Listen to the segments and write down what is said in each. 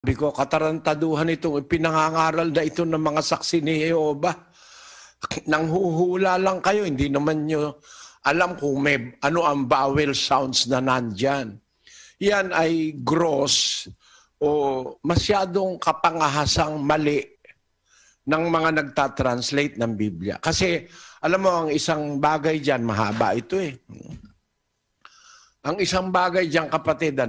Sabi ko, katarantaduhan itong pinangangaral na ito ng mga saksi ni Jehova. Nanghuhula lang kayo, hindi naman nyo alam kung may ano ang vowel sounds na nandyan. Yan ay gross o masyadong kapangahasang mali ng mga nagtatranslate ng Biblia. Kasi alam mo, ang isang bagay dyan, mahaba ito eh. Ang isang bagay dyan, kapatid,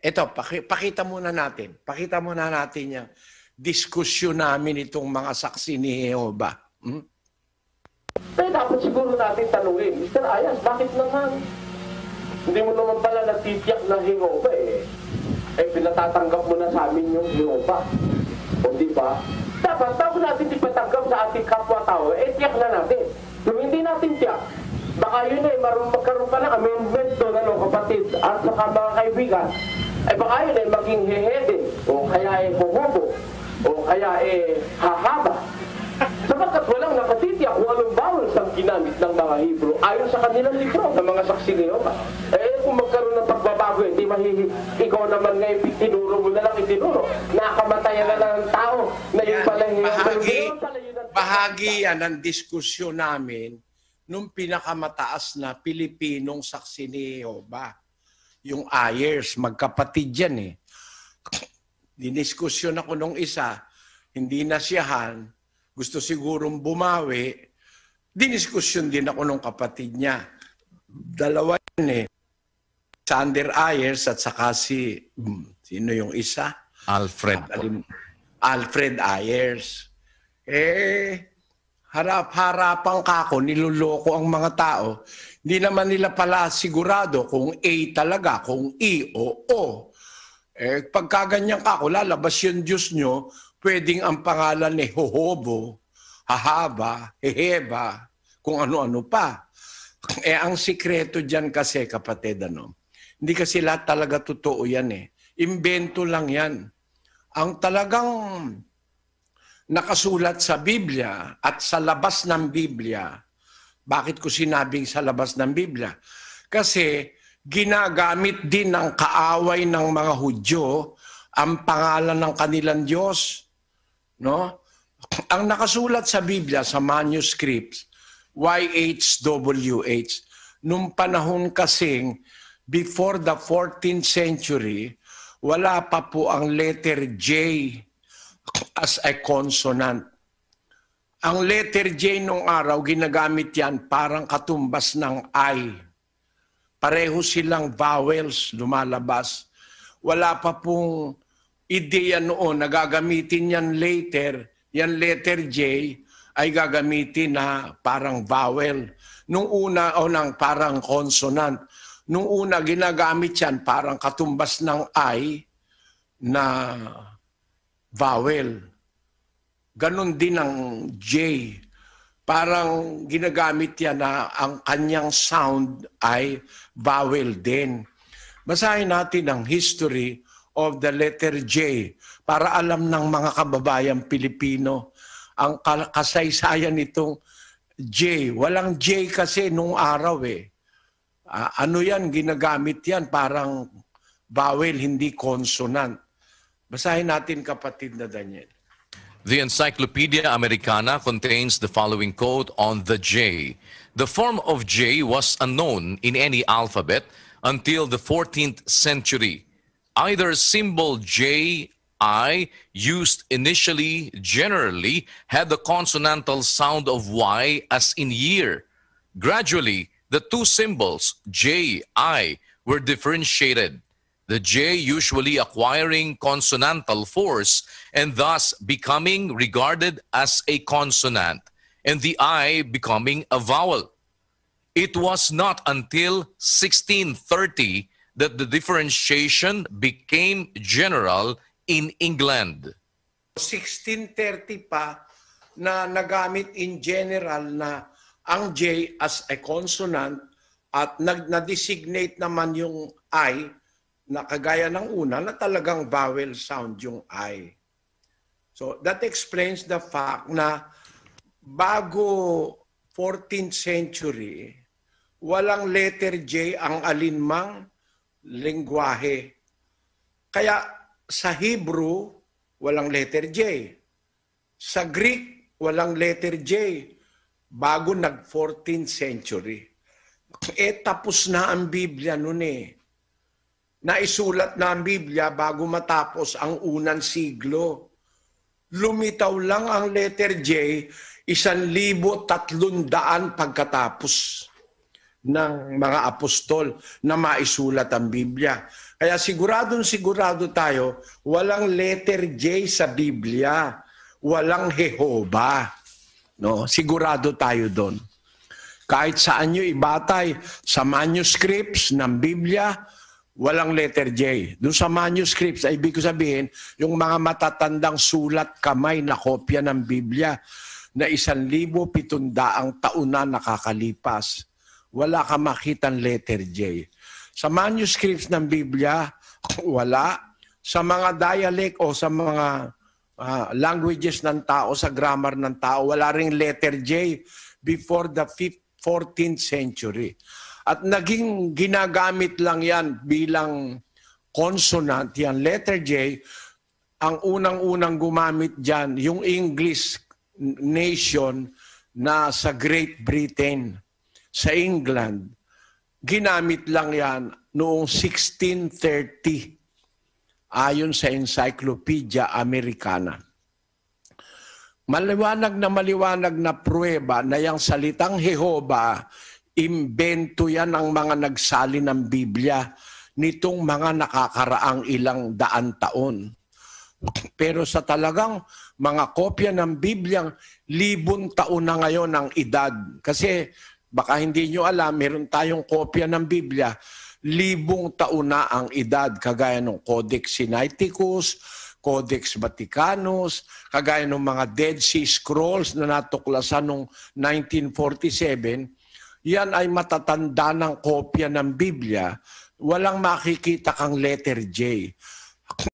ito, pakita muna natin. Pakita muna natin yung diskusyon namin itong mga saksi ni Jehova. Kaya dapat siguro natin tanungin, Mr. Ayas, bakit naman? Hindi mo naman pala natitiyak na Jehova eh. Pinatatanggap mo na sa amin yung Jehova. O di ba? Dapat, bago natin ipatanggap sa ating kapwa-tao, tiyak na natin. Kung hindi natin tiyak, baka yun magkaroon pa ng amendment doon, kapatid, at saka mga kaibigan, baka yun maging hehede, o kaya huhubo, o kaya hahaba. Sapagkat walang nakatitiyak kung anong bawal sa ginamit ng mga Hebrew ayon sa kanilang libro ng mga saksi ni Jehova. Kung magkaroon ng pagbabago, hindi ikaw naman ngayon tinuro mo na lang itinuro. Nakamatayan na lang ng tao na yung pala bahagi yan ng diskusyon namin nung pinakamataas na Pilipinong saksi ni Jehova. Yung Ayers, magkapatid yan eh. Diniskusyon ako nung isa, hindi nasiyahan, gusto sigurong bumawi, diniskusyon din ako nung kapatid niya. Dalawa yan eh. Sander Ayers at saka sino yung isa? Alfred Ayers. Harap-harapan kako, niloloko ang mga tao. Hindi naman nila pala sigurado kung A talaga, kung E o O. Pagkaganyan kako, lalabas yung Diyos nyo, pwedeng ang pangalan ni Hohobo, Hahaba, Heheba, kung ano-ano pa. Ang sikreto dyan kasi, kapatid, hindi kasi lahat talaga totoo yan eh. Imbento lang yan. Ang talagang nakasulat sa Biblia at sa labas ng Biblia. Bakit ko sinabing sa labas ng Biblia? Kasi ginagamit din ng kaaway ng mga Hudyo ang pangalan ng kanilang Diyos. No? Ang nakasulat sa Biblia, sa manuscripts, YHWH, nung panahon kasing before the 14th century, wala pa po ang letter J as a consonant. Ang letter J nung araw, ginagamit yan parang katumbas ng I. Pareho silang vowels lumalabas. Wala pa pong ideya noon na gagamitin yan later, yan letter J ay gagamitin na parang vowel. Nung una, ng parang consonant. Nung una, ginagamit yan parang katumbas ng I na vowel. Ganon din ang J. Parang ginagamit yan na ang kanyang sound ay vowel din. Basahin natin ang history of the letter J para alam ng mga kababayang Pilipino ang kasaysayan nitong J. Walang J kasi nung araw eh. Ano yan? Ginagamit yan parang vowel, hindi consonant. Basahin natin, kapatid na Daniel. The Encyclopedia Americana contains the following quote on the J. The form of J was unknown in any alphabet until the 14th century. Either symbol J, I, used initially generally, had the consonantal sound of Y as in year. Gradually, the two symbols, J, I, were differentiated. The J usually acquiring consonantal force and thus becoming regarded as a consonant, and the I becoming a vowel. It was not until 1630 that the differentiation became general in England. 1630 pa na nagamit in general na ang J as a consonant at na-designate naman yung I na kagaya ng una na talagang vowel sound yung I. So that explains the fact na bago 14th century, walang letter J ang alinmang lengguwahe. Kaya sa Hebrew, walang letter J. Sa Greek, walang letter J. Bago nag-14th century. Tapos na ang Biblia noon eh. Naisulat na ang Biblia bago matapos ang unang siglo. Lumitaw lang ang letter J 1,300 pagkatapos ng mga apostol na maisulat ang Biblia. Kaya sigurado tayo, walang letter J sa Biblia. Walang Jehovah. No? Sigurado tayo doon. Kahit saan nyo ibatay sa manuscripts ng Biblia, walang letter J. Doon sa manuscripts, ay ibig sabihin, yung mga matatandang sulat kamay na kopya ng Biblia na 1,700 taon na nakakalipas. Wala ka makitang letter J. Sa manuscripts ng Biblia, wala. Sa mga dialect o sa mga languages ng tao, sa grammar ng tao, wala ring letter J before the 14th century. At naging ginagamit lang yan bilang consonant, yan letter J. Ang unang-unang gumamit dyan, yung English nation na sa Great Britain, sa England, ginamit lang yan noong 1630 ayon sa Encyclopedia Americana. Maliwanag na pruweba na yung salitang Jehovah, imbento yan ang mga nagsali ng Biblia nitong mga nakakaraang ilang daan taon. Pero sa talagang mga kopya ng Biblia, 1,000 taon na ngayon ang edad. Kasi baka hindi nyo alam, meron tayong kopya ng Biblia, 1,000 taon na ang edad. Kagaya ng Codex Sinaiticus, Codex Vaticanus, kagaya ng mga Dead Sea Scrolls na natuklasan noong 1947, yan ay matatanda ng kopya ng Biblia. Walang makikita kang letter J.